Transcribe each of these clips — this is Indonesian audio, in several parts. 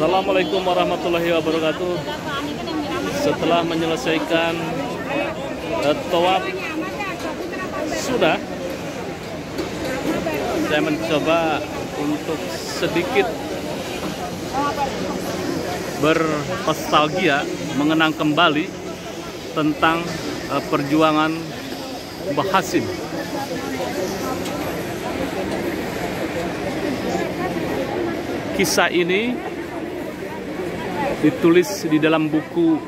Assalamualaikum warahmatullahi wabarakatuh. Setelah menyelesaikan tawaf sudah, saya mencoba untuk sedikit bernostalgia, mengenang kembali tentang perjuangan Mbah Hasyim. Kisah ini ditulis di dalam buku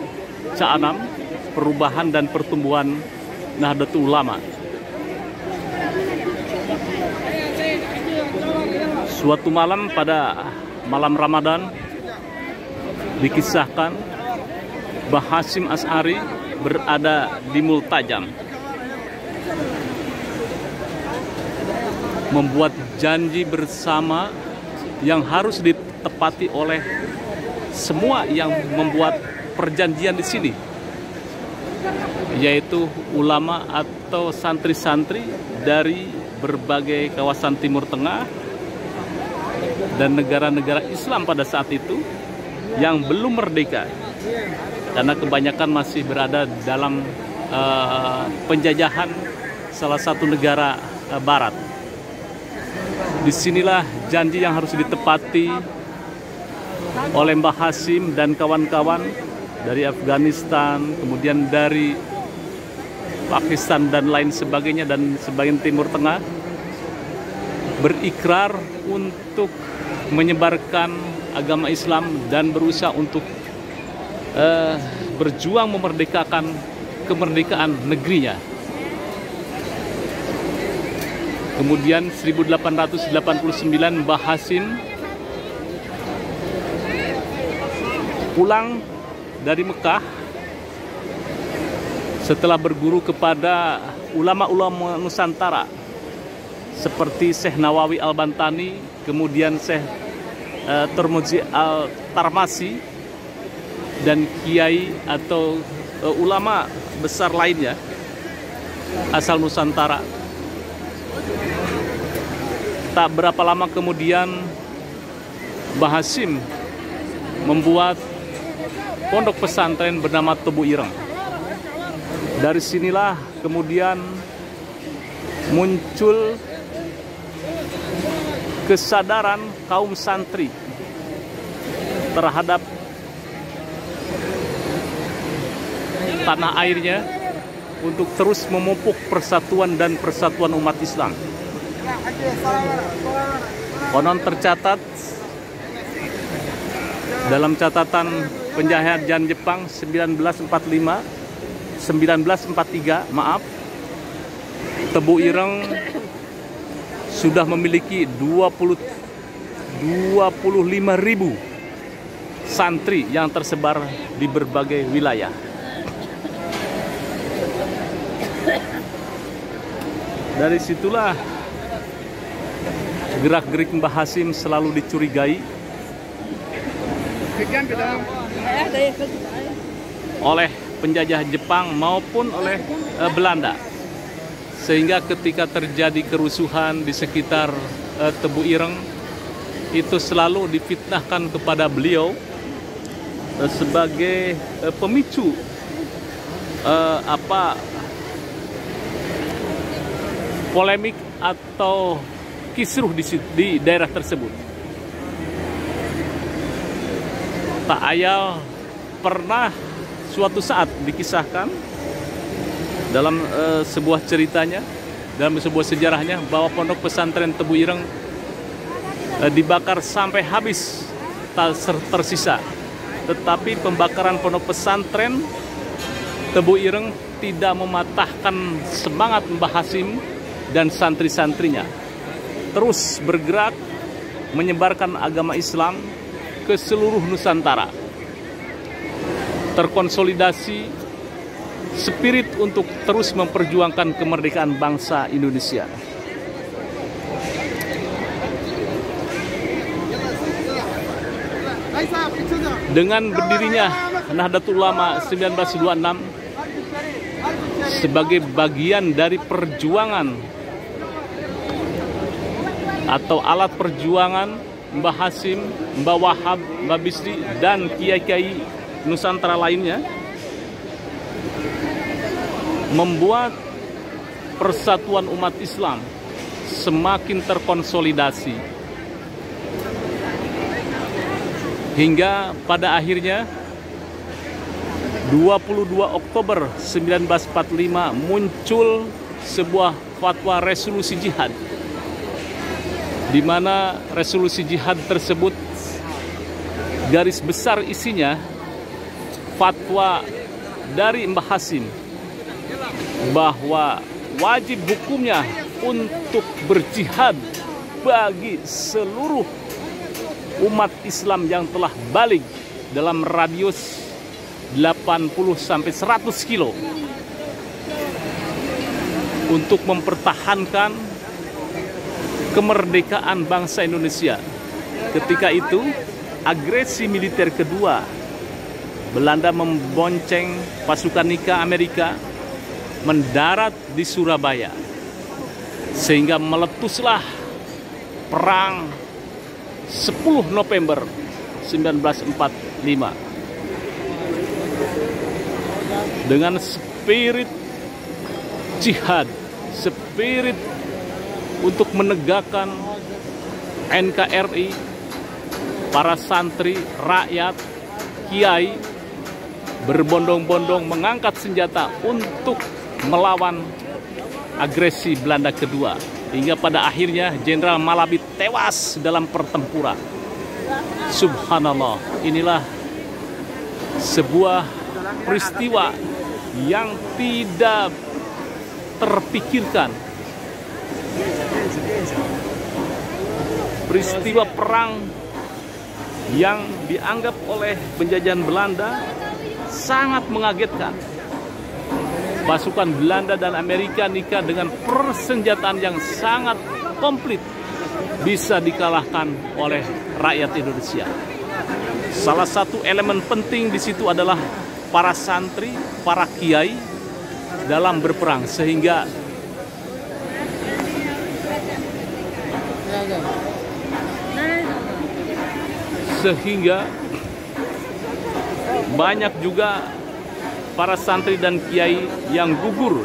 Ca'anam, Perubahan dan Pertumbuhan Nahdlatul Ulama. Suatu malam pada malam Ramadan dikisahkan Mbah Hasyim Asy'ari berada di Multajam, membuat janji bersama yang harus ditepati oleh semua yang membuat perjanjian di sini, yaitu ulama atau santri-santri dari berbagai kawasan Timur Tengah dan negara-negara Islam pada saat itu yang belum merdeka, karena kebanyakan masih berada dalam penjajahan salah satu negara barat. Disinilah janji yang harus ditepati oleh Mbah Hasyim dan kawan-kawan dari Afghanistan, kemudian dari Pakistan dan lain sebagainya, dan sebagian Timur Tengah, berikrar untuk menyebarkan agama Islam dan berusaha untuk berjuang memerdekakan kemerdekaan negerinya. Kemudian 1889 Mbah Hasyim pulang dari Mekah setelah berguru kepada ulama-ulama Nusantara seperti Syekh Nawawi Al-Bantani, kemudian Syekh Tirmidzi Al-Tarmasi, dan kiai atau ulama besar lainnya asal Nusantara. Tak berapa lama kemudian Mbah Hasyim membuat pondok pesantren bernama Tebu Ireng. Dari sinilah kemudian muncul kesadaran kaum santri terhadap tanah airnya untuk terus memupuk persatuan dan persatuan umat Islam. Konon tercatat dalam catatan penjajahan Jepang 1943, Tebu Ireng sudah memiliki 25.000 santri yang tersebar di berbagai wilayah. Dari situlah gerak-gerik Mbah Hasyim selalu dicurigai oleh penjajah Jepang maupun oleh Belanda, sehingga ketika terjadi kerusuhan di sekitar Tebu Ireng itu selalu difitnahkan kepada beliau sebagai pemicu polemik atau kisruh di daerah tersebut. Tak ayal pernah suatu saat dikisahkan dalam sebuah ceritanya, dalam sebuah sejarahnya, bahwa pondok pesantren Tebu Ireng dibakar sampai habis, tak tersisa. Tetapi pembakaran pondok pesantren Tebu Ireng tidak mematahkan semangat Mbah Hasyim dan santri-santrinya terus bergerak menyebarkan agama Islam ke seluruh Nusantara. Terkonsolidasi spirit untuk terus memperjuangkan kemerdekaan bangsa Indonesia. Dengan berdirinya Nahdlatul Ulama 1926 sebagai bagian dari perjuangan atau alat perjuangan Mbah Hasim, Mbah Wahab, Mbah Bisri, dan kiai-kiai Nusantara lainnya membuat persatuan umat Islam semakin terkonsolidasi hingga pada akhirnya 22 Oktober 1945 muncul sebuah fatwa resolusi jihad, di mana resolusi jihad tersebut garis besar isinya fatwa dari Mbah Hasim bahwa wajib hukumnya untuk berjihad bagi seluruh umat Islam yang telah baligh dalam radius 80-100 kilo untuk mempertahankan kemerdekaan bangsa Indonesia. Ketika itu agresi militer kedua, Belanda membonceng pasukan Nika Amerika mendarat di Surabaya, sehingga meletuslah perang 10 November 1945 dengan spirit jihad, spirit untuk menegakkan NKRI, para santri, rakyat, kiai berbondong-bondong mengangkat senjata untuk melawan agresi Belanda kedua, hingga pada akhirnya Jenderal Malabi tewas dalam pertempuran. Subhanallah, inilah sebuah peristiwa yang tidak terpikirkan. Peristiwa perang yang dianggap oleh penjajahan Belanda sangat mengagetkan. Pasukan Belanda dan Amerika nikah dengan persenjataan yang sangat komplit bisa dikalahkan oleh rakyat Indonesia. Salah satu elemen penting di situ adalah para santri, para kiai dalam berperang, sehingga banyak juga para santri dan kiai yang gugur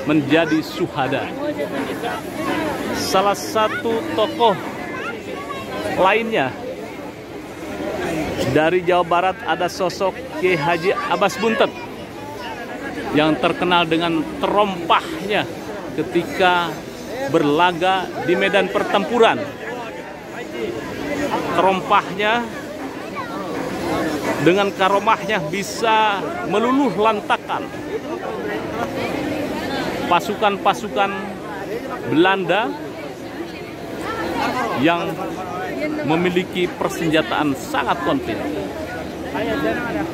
menjadi syuhada. Salah satu tokoh lainnya dari Jawa Barat ada sosok Kiai Haji Abbas Buntet yang terkenal dengan terompahnya ketika berlaga di medan pertempuran. Terompahnya dengan karomahnya bisa meluluh lantakan pasukan-pasukan Belanda yang memiliki persenjataan sangat komplit.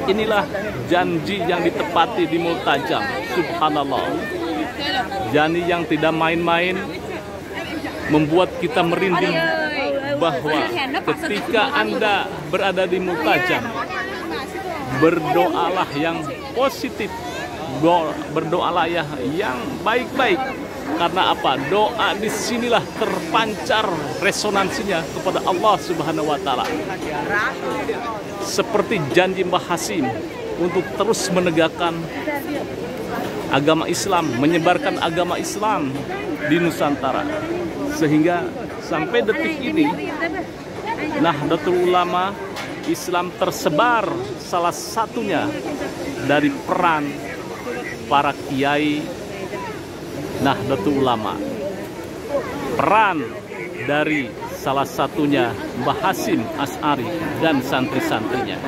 Inilah janji yang ditepati di Multajam. Subhanallah, janji yang tidak main-main, membuat kita merinding bahwa ketika Anda berada di Multajam, berdoalah yang positif, berdoalah yang baik-baik. Karena apa? Doa disinilah terpancar resonansinya kepada Allah Subhanahu wa Ta'ala. Seperti janji Mbah Hasim untuk terus menegakkan agama Islam, menyebarkan agama Islam di Nusantara, sehingga sampai detik ini Nahdlatul Ulama Islam tersebar, salah satunya dari peran para kiai Nahdlatul Ulama, peran dari salah satunya Mbah Hasim Asy'ari dan santri-santrinya.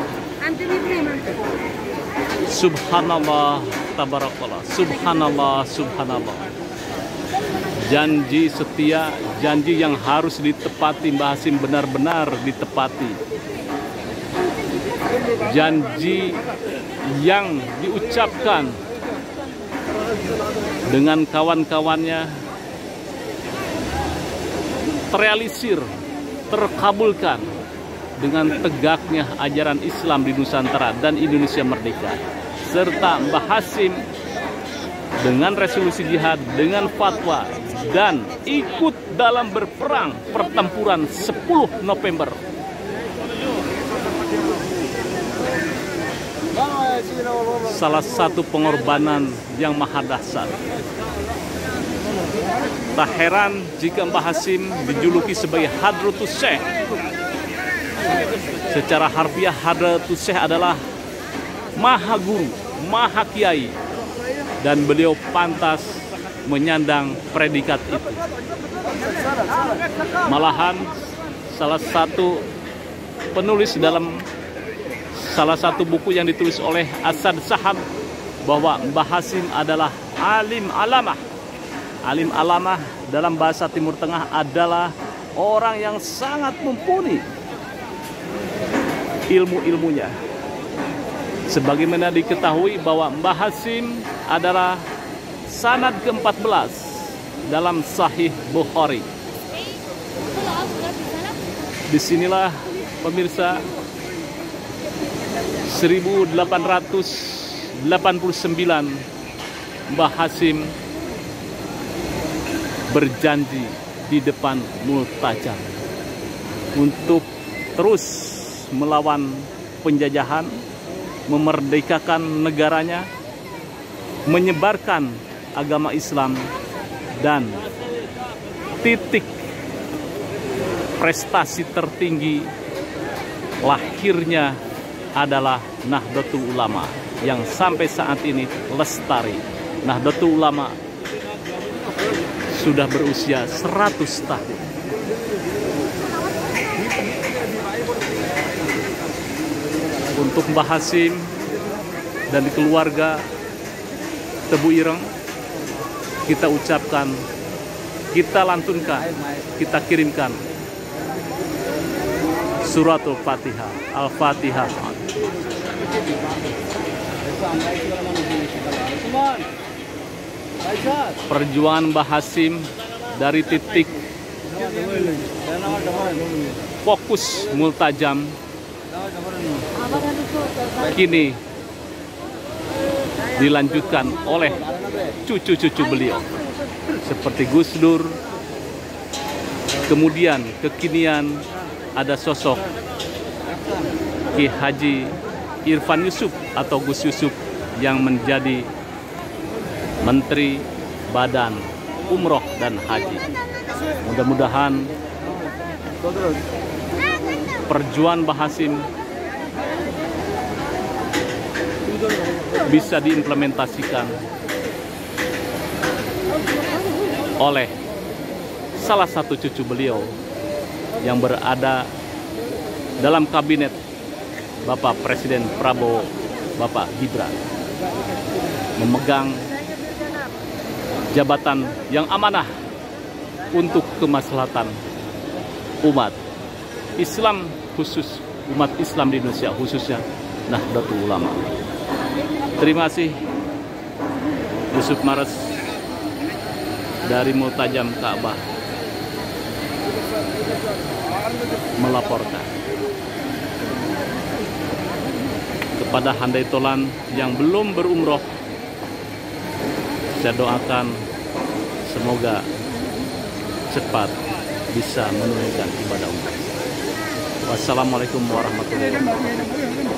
Subhanallah, tabarakallah, subhanallah, subhanallah. Janji setia, janji yang harus ditepati Mbah Hasim benar-benar ditepati. Janji yang diucapkan dengan kawan-kawannya terrealisir, terkabulkan dengan tegaknya ajaran Islam di Nusantara dan Indonesia merdeka. Serta Mbah Hasim dengan resolusi jihad, dengan fatwa, dan ikut dalam berperang pertempuran 10 November. Salah satu pengorbanan yang maha dahsyat. Tak heran jika Mbah Hashim dijuluki sebagai Hadratus Syekh. Secara harfiah, Hadratus Syekh adalah maha guru, maha kiai, dan beliau pantas menyandang predikat itu. Malahan salah satu penulis dalam salah satu buku yang ditulis oleh Asad Sahab bahwa Mbah Hashim adalah alim alamah. Alim alamah dalam bahasa Timur Tengah adalah orang yang sangat mumpuni ilmu-ilmunya. Sebagaimana diketahui bahwa Mbah Hashim adalah sanad ke-14 dalam Sahih Bukhari. Disinilah pemirsa 1889 Mbah Hashim berjanji di depan Multajam untuk terus melawan penjajahan, memerdekakan negaranya, menyebarkan agama Islam, dan titik prestasi tertinggi lahirnya adalah Nahdlatul Ulama yang sampai saat ini lestari. Nahdlatul Ulama sudah berusia 100 tahun. Untuk Mbah Hashim dan keluarga Tebu Ireng, kita ucapkan, kita lantunkan, kita kirimkan suratul Fatihah, Al-Fatihah. Perjuangan Mbah Hashim dari titik fokus Multajam kini dilanjutkan oleh cucu-cucu beliau seperti Gus Dur. Kemudian kekinian ada sosok Ki Haji Irfan Yusuf atau Gus Yusuf yang menjadi Menteri Badan Umroh dan Haji. Mudah-mudahan perjuangan Mbah Hashim bisa diimplementasikan oleh salah satu cucu beliau yang berada dalam kabinet Bapak Presiden Prabowo, Bapak Gibran, memegang jabatan yang amanah untuk kemaslahatan umat Islam, khusus umat Islam di Indonesia, khususnya Nahdlatul Ulama. Terima kasih. Yusuf Mares dari Multajam Ka'bah melaporkan. Kepada handai tolan yang belum berumroh, saya doakan semoga cepat bisa menunaikan ibadah umrah. Wassalamualaikum warahmatullahi wabarakatuh.